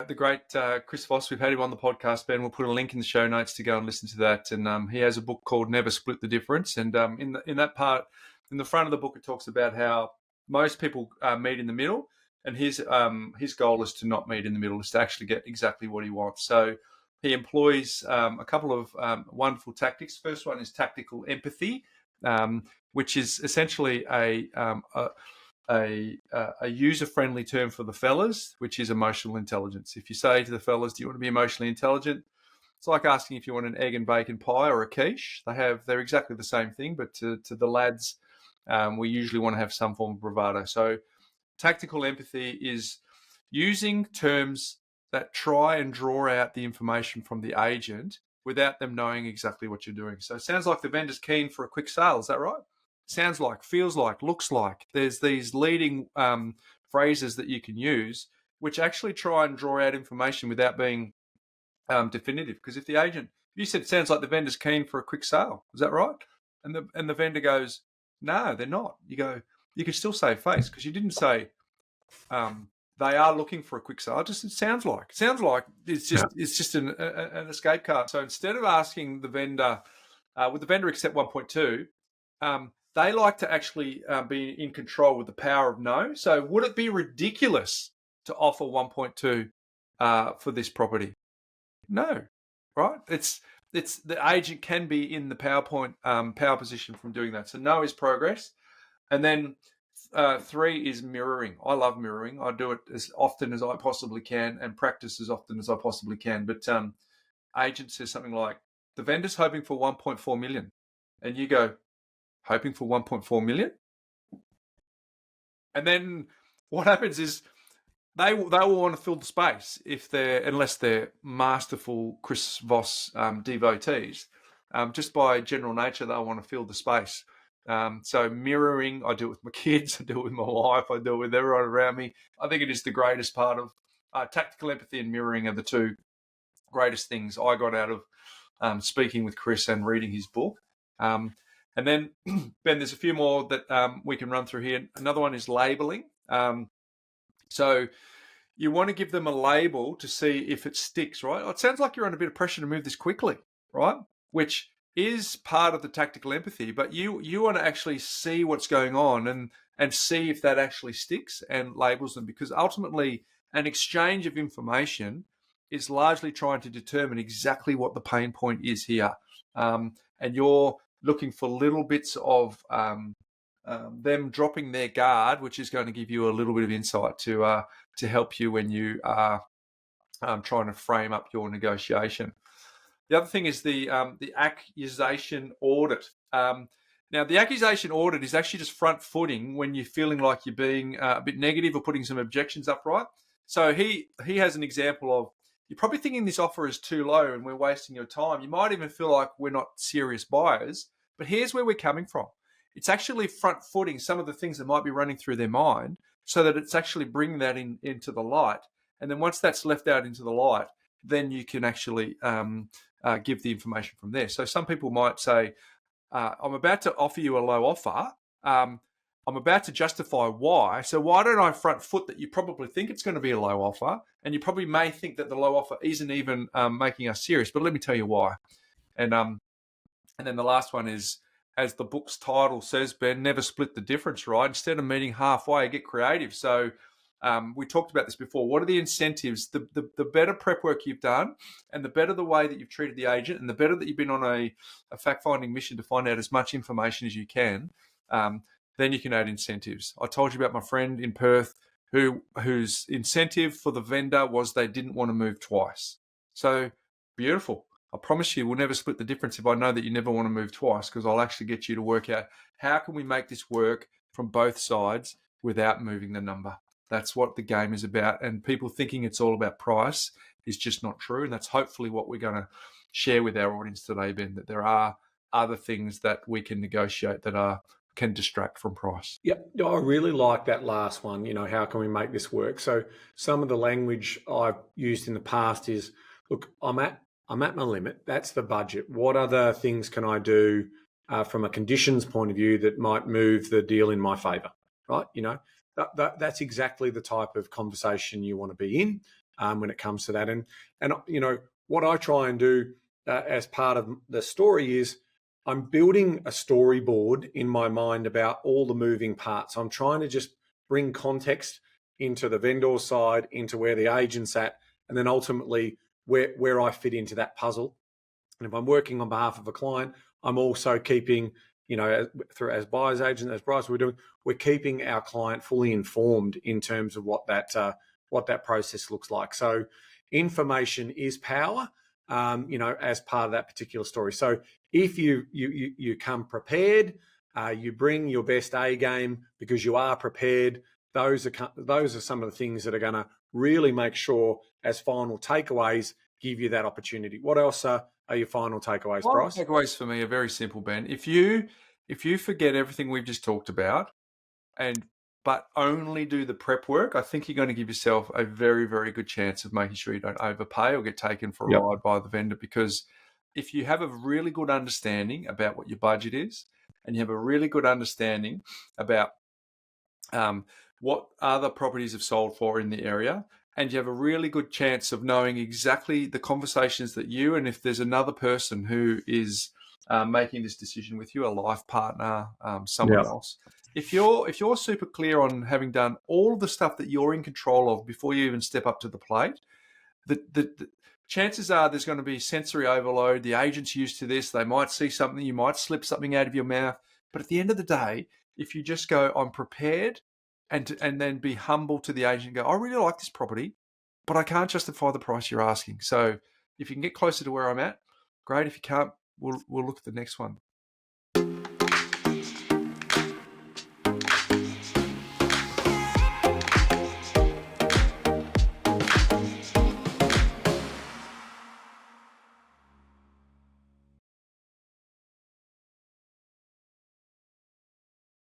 the great Chris Voss. We've had him on the podcast, Ben. We'll put a link in the show notes to go and listen to that. And he has a book called Never Split the Difference. And in that part, in the front of the book, it talks about how most people meet in the middle. And his goal is to not meet in the middle, is to actually get exactly what he wants. So he employs a couple of wonderful tactics. First one is tactical empathy, which is essentially a user-friendly term for the fellas, which is emotional intelligence. If you say to the fellas, do you want to be emotionally intelligent? It's like asking if you want an egg and bacon pie or a quiche. They're exactly the same thing, but to the lads, we usually want to have some form of bravado. So tactical empathy is using terms that try and draw out the information from the agent without them knowing exactly what you're doing. So it sounds like the vendor's keen for a quick sale. Is that right? Sounds like, feels like, looks like. There's these leading phrases that you can use which actually try and draw out information without being definitive. Because if the agent, you said it sounds like the vendor's keen for a quick sale, is that right? And the vendor goes, no, they're not. You go, you can still save face because you didn't say they are looking for a quick sale. It sounds like it's just an escape card. So instead of asking the vendor, would the vendor accept 1.2? They like to actually be in control with the power of no. So would it be ridiculous to offer 1.2 for this property? No, right? It's the agent can be in the power position from doing that. So no is progress. And then 3 is mirroring. I love mirroring. I do it as often as I possibly can and practice as often as I possibly can. But agent says something like, the vendor's hoping for 1.4 million. And you go, hoping for 1.4 million? And then what happens is they will want to fill the space unless they're masterful Chris Voss devotees. Just by general nature, they'll want to fill the space. So mirroring, I do it with my kids, I do it with my wife, I do it with everyone around me. I think it is the greatest part of tactical empathy and mirroring are the two greatest things I got out of speaking with Chris and reading his book. And then, Ben, there's a few more that we can run through here. Another one is labeling. So you want to give them a label to see if it sticks, right? It sounds like you're under a bit of pressure to move this quickly, right? Which is part of the tactical empathy, but you want to actually see what's going on and see if that actually sticks and labels them, because ultimately an exchange of information is largely trying to determine exactly what the pain point is here. And you're looking for little bits of them dropping their guard, which is going to give you a little bit of insight to help you when you are trying to frame up your negotiation. The other thing is the accusation audit. Now, the accusation audit is actually just front-footing when you're feeling like you're being a bit negative or putting some objections up, right? So he has an example of, you're probably thinking this offer is too low and we're wasting your time. You might even feel like we're not serious buyers, but here's where we're coming from. It's actually front-footing some of the things that might be running through their mind so that it's actually bringing that into the light. And then once that's left out into the light, then you can actually give the information from there. So some people might say, I'm about to offer you a low offer. I'm about to justify why. So why don't I front foot that you probably think it's going to be a low offer, and you probably may think that the low offer isn't even making us serious, but let me tell you why. And then the last one is, as the book's title says, Ben, never split the difference, right? Instead of meeting halfway, get creative. So we talked about this before. What are the incentives? The better prep work you've done, and the better the way that you've treated the agent, and the better that you've been on a fact-finding mission to find out as much information as you can, then you can add incentives. I told you about my friend in Perth whose incentive for the vendor was they didn't want to move twice. So beautiful. I promise you we'll never split the difference if I know that you never want to move twice, because I'll actually get you to work out how can we make this work from both sides without moving the number. That's what the game is about. And people thinking it's all about price is just not true. And that's hopefully what we're going to share with our audience today, Ben, that there are other things that we can negotiate that can distract from price. Yeah, I really like that last one. How can we make this work? So some of the language I've used in the past is, look, I'm at my limit. That's the budget. What other things can I do from a conditions point of view that might move the deal in my favor, right? That's exactly the type of conversation you want to be in. when it comes to that. And what I try and do as part of the story is I'm building a storyboard in my mind about all the moving parts. I'm trying to just bring context into the vendor side, into where the agent's at, and then ultimately where I fit into that puzzle. And if I'm working on behalf of a client, I'm also keeping, as buyer's agent, as Bryce, we're keeping our client fully informed in terms of what that process looks like. So information is power, as part of that particular story. So if you come prepared, you bring your best A game because you are prepared. Those are some of the things that are going to really make sure, as final takeaways, give you that opportunity. What else are your final takeaways, Bryce? Takeaways for me are very simple, Ben. If you forget everything we've just talked about, but only do the prep work, I think you're going to give yourself a very, very good chance of making sure you don't overpay or get taken for a ride by the vendor. Because if you have a really good understanding about what your budget is, and you have a really good understanding about what other properties have sold for in the area, and you have a really good chance of knowing exactly the conversations that you, and if there's another person who is making this decision with you, a life partner, someone else. If you're super clear on having done all the stuff that you're in control of before you even step up to the plate, the chances are there's going to be sensory overload. The agent's used to this. They might see something. You might slip something out of your mouth. But at the end of the day, if you just go, I'm prepared, and then be humble to the agent and go, I really like this property, but I can't justify the price you're asking. So if you can get closer to where I'm at, great. If you can't, we'll look at the next one.